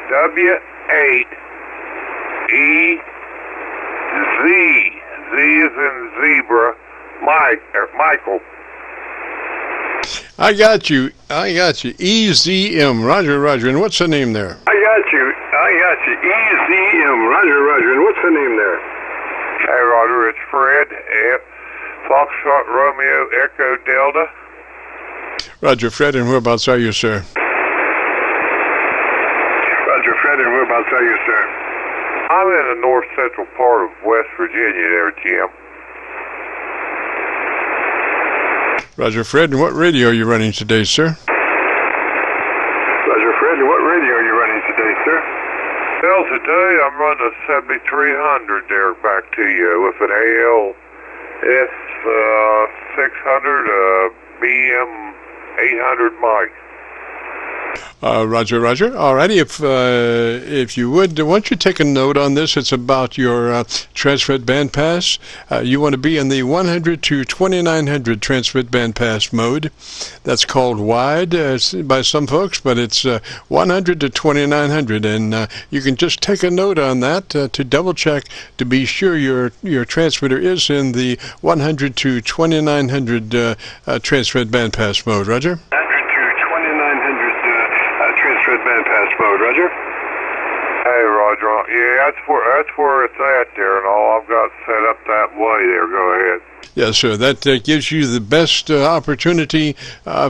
FRED-W8EZM. Z is in zebra, Michael. I got you. EZM. Roger. And what's the name there? I got you. EZM. Roger. And what's the name there? Hey, Roger, it's Fred at Foxtrot Romeo Echo Delta. Roger, Fred, and whereabouts are you, sir? Roger, Fred, and whereabouts are you, sir? I'm in the north central part of West Virginia there, Jim. Roger, Fred, and what radio are you running today, sir? Roger, Fred, and what radio are you running today, sir? Well, today I'm running a 7300 there back to you with an ALS 600 BM 800 mic. Roger. Alrighty, if you would, why don't you take a note on this? It's about your transmit bandpass. You want to be in the 100 to 2900 transmit bandpass mode. That's called wide by some folks, but it's 100 to 2900, and you can just take a note on that to double check to be sure your transmitter is in the 100 to 2900 transmit bandpass mode. Roger. Bandpass mode, Roger. Hey, Roger. Yeah, that's where it's at there, and all I've got set up that way there. Go ahead. Yes, sir. That gives you the best opportunity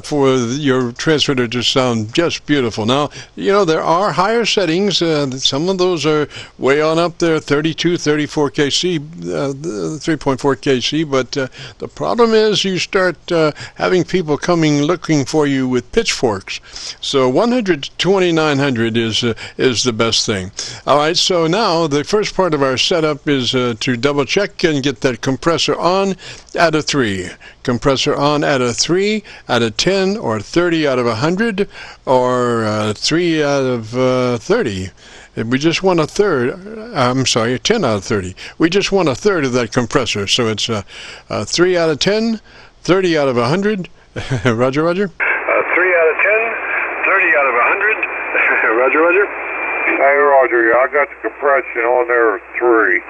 for your transmitter to sound just beautiful. Now, there are higher settings. Some of those are way on up there, 32, 34 KC, 3.4 KC. But the problem is you start having people coming looking for you with pitchforks. So 100 to 2900 is the best thing. All right. So now the first part of our setup is to double check and get that compressor on. Out of 3. Compressor on out of 3, out of 10, or 30 out of 100, or 3 out of 30. We just want a third. 10 out of 30. We just want a third of that compressor. So it's 3 out of 10, 30 out of 100. Roger. 3 out of 10, 30 out of 100. Roger. Hey, Roger, I got the compression on there 3.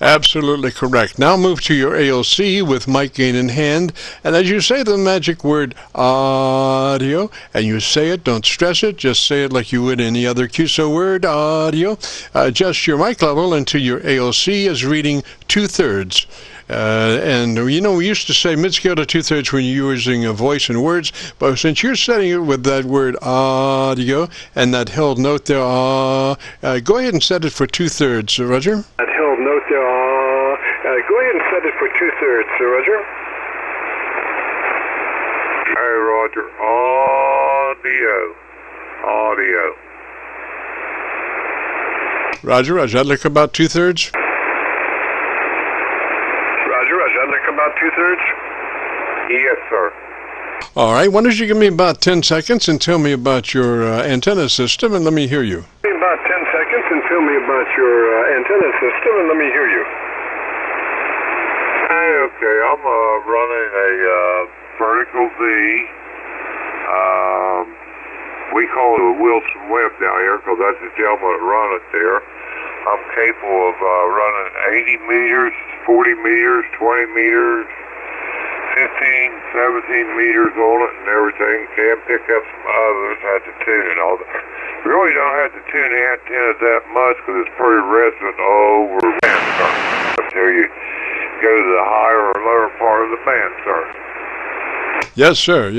Absolutely correct. Now move to your ALC with mic gain in hand, and as you say the magic word audio, and you say it, don't stress it, just say it like you would any other QSO word, audio. Adjust your mic level until your ALC is reading 2/3. And we used to say mid-scale to 2/3 when you're using a voice and words, but since you're setting it with that word audio and that held note there, go ahead and set it for 2/3, Roger. That held note there, go ahead and set it for 2/3, Roger. Hey, Roger, audio. Roger, I'd like about 2/3. About 2/3? Yes, sir. All right, why don't you give me about 10 seconds and tell me about your antenna system, and let me hear you. About 10 seconds and tell me about your antenna system, and let me hear you. Hey, okay, I'm running a vertical Z. We call it a Wilson Webb down here because that's the gentleman that run it there. I'm capable of running 80 meters, 40 meters, 20 meters, 15, 17 meters on it and everything. Can pick up some others, have to tune and all that. You really don't have to tune the antenna that much because it's pretty resonant all over the band, sir. Until you go to the higher or lower part of the band, sir. Yes, sir.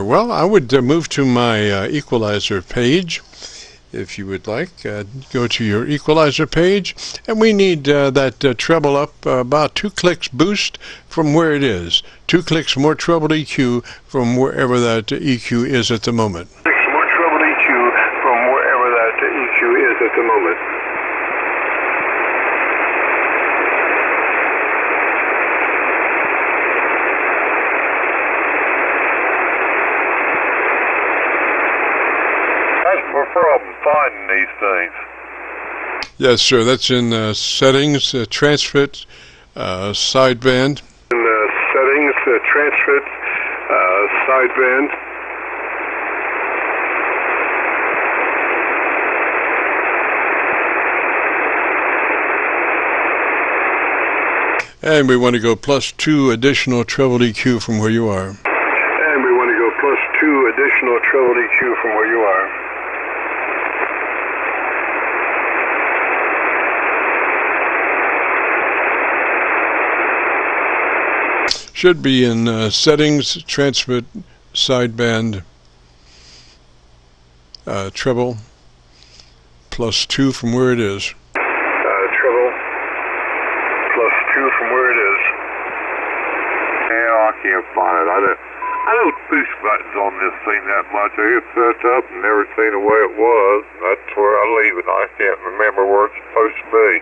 Well, I would move to my equalizer page. If you would like, go to your equalizer page, and we need that treble up about 2 clicks boost from where it is. 2 clicks more treble EQ from wherever that EQ is at the moment. More treble EQ from wherever that EQ is at the moment. Problem finding these things. Yes, sir. That's in settings, transmit, sideband. In settings, transmit, sideband. And we want to go +2 additional treble EQ from where you are. And we want to go +2 additional treble EQ from where you are. Should be in settings, transmit, sideband, treble, +2 from where it is. Treble, +2 from where it is. Yeah, I can't find it. I don't push buttons on this thing that much. I get set up and never seen the way it was. That's where I leave it. I can't remember where it's supposed to be.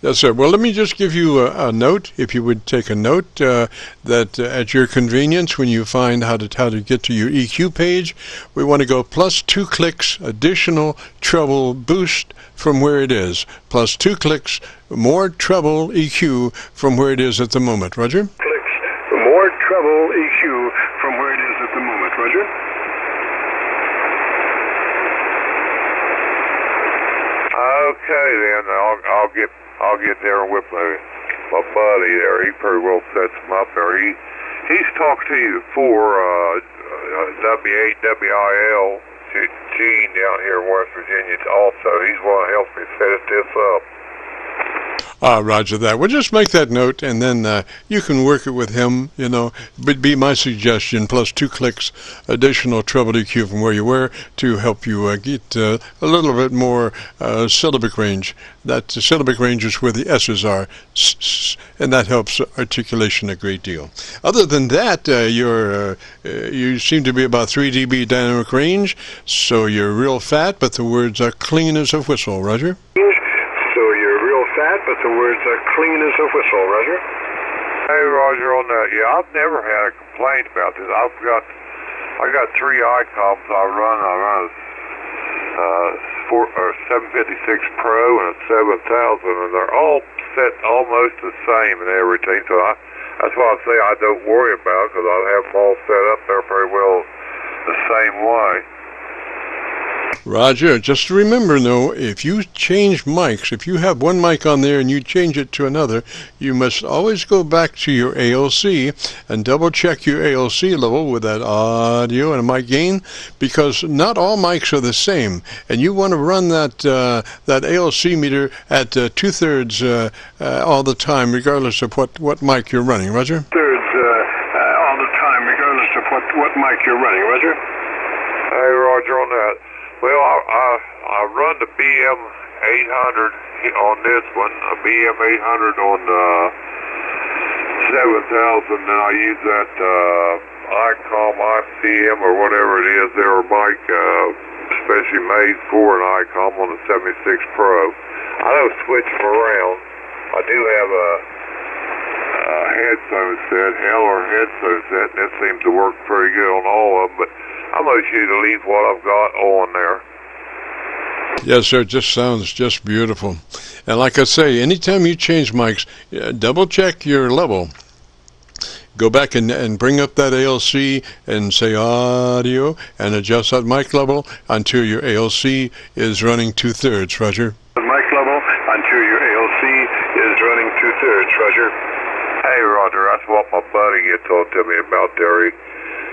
Yes, sir. Well, let me just give you a note, if you would take a note, that at your convenience, when you find how to get to your EQ page, we want to go +2 clicks, additional treble boost from where it is. +2 clicks, more treble EQ from where it is at the moment. Roger? Clicks, more treble EQ from where it is at the moment. Roger? Okay, then I'll get there with my buddy there. He pretty well sets them up there. He's talked to you before, W8WIL Gene down here in West Virginia also. He's one that helped me set this up. Roger that. We'll just make that note, and then you can work it with him, Would be my suggestion, +2 clicks, additional treble EQ from where you were to help you get a little bit more syllabic range. That syllabic range is where the S's are, and that helps articulation a great deal. Other than that, you seem to be about 3 dB dynamic range, so you're real fat, but the words are clean as a whistle. Roger? But the words are clean as a whistle. Roger? Hey, Roger, on that. Yeah, I've never had a complaint about this. I got 3 ICOMs I run a 756 Pro and a 7000, and they're all set almost the same and everything. So that's why I say I don't worry about it, because I have them all set up there very well the same way. Roger, just remember, though, if you change mics, if you have one mic on there and you change it to another, you must always go back to your ALC and double-check your ALC level with that audio and mic gain, because not all mics are the same, and you want to run that ALC meter at 2/3 all the time, regardless of what mic you're running. Roger? 2/3 all the time, regardless of what mic you're running. Roger? Hey, Roger, on that. Well, I run the BM800 on this one, a BM800 on 7000, and I use that ICOM, ICM, or whatever it is, their mic, especially made for an ICOM on the 76 Pro. I don't switch them around. I do have a headphone set, Heller headphone set, and it seems to work pretty good on all of them, but I'm going to leave what I've got on there. Yes, sir. It just sounds just beautiful. And like I say, anytime you change mics, double check your level. Go back and bring up that ALC and say audio and adjust that mic level until your ALC is running 2/3. Roger? The mic level until your ALC is running 2/3. Roger? Hey, Roger, that's what my buddy told to me about there.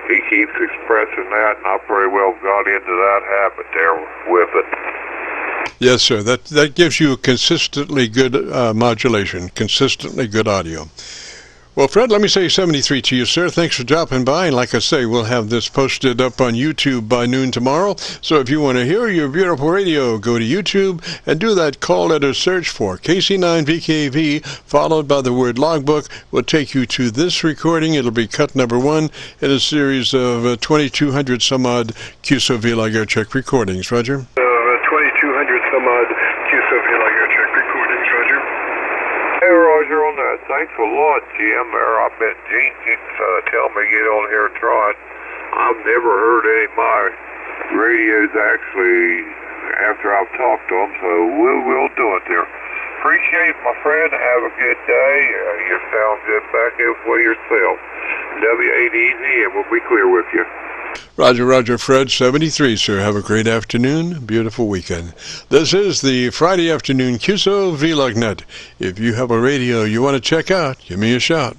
He keeps expressing that, and I pretty well got into that habit there with it. Yes, sir. That gives you consistently good modulation, consistently good audio. Well, Fred, let me say 73 to you, sir. Thanks for dropping by. And like I say, we'll have this posted up on YouTube by noon tomorrow. So if you want to hear your beautiful radio, go to YouTube and do that call letter search for KC9VKV, followed by the word logbook. Will take you to this recording. It'll be cut number 1 in a series of 2,200 some odd Qso-Vlog air check recordings. Roger? 2,200 some odd Qso-Vlog air check recordings. Roger? Hey, Roger, on that. Thanks a lot, Jim. I bet Gene keeps telling me to get on here and try it. I've never heard any of my radios actually after I've talked to them, so we'll do it there. Appreciate it, my friend. Have a good day. You sound good back there for yourself. W8EZM will be clear with you. Roger, Roger, Fred, 73, sir. Have a great afternoon, beautiful weekend. This is the Friday afternoon Qso-Vlog net. If you have a radio you want to check out, give me a shout.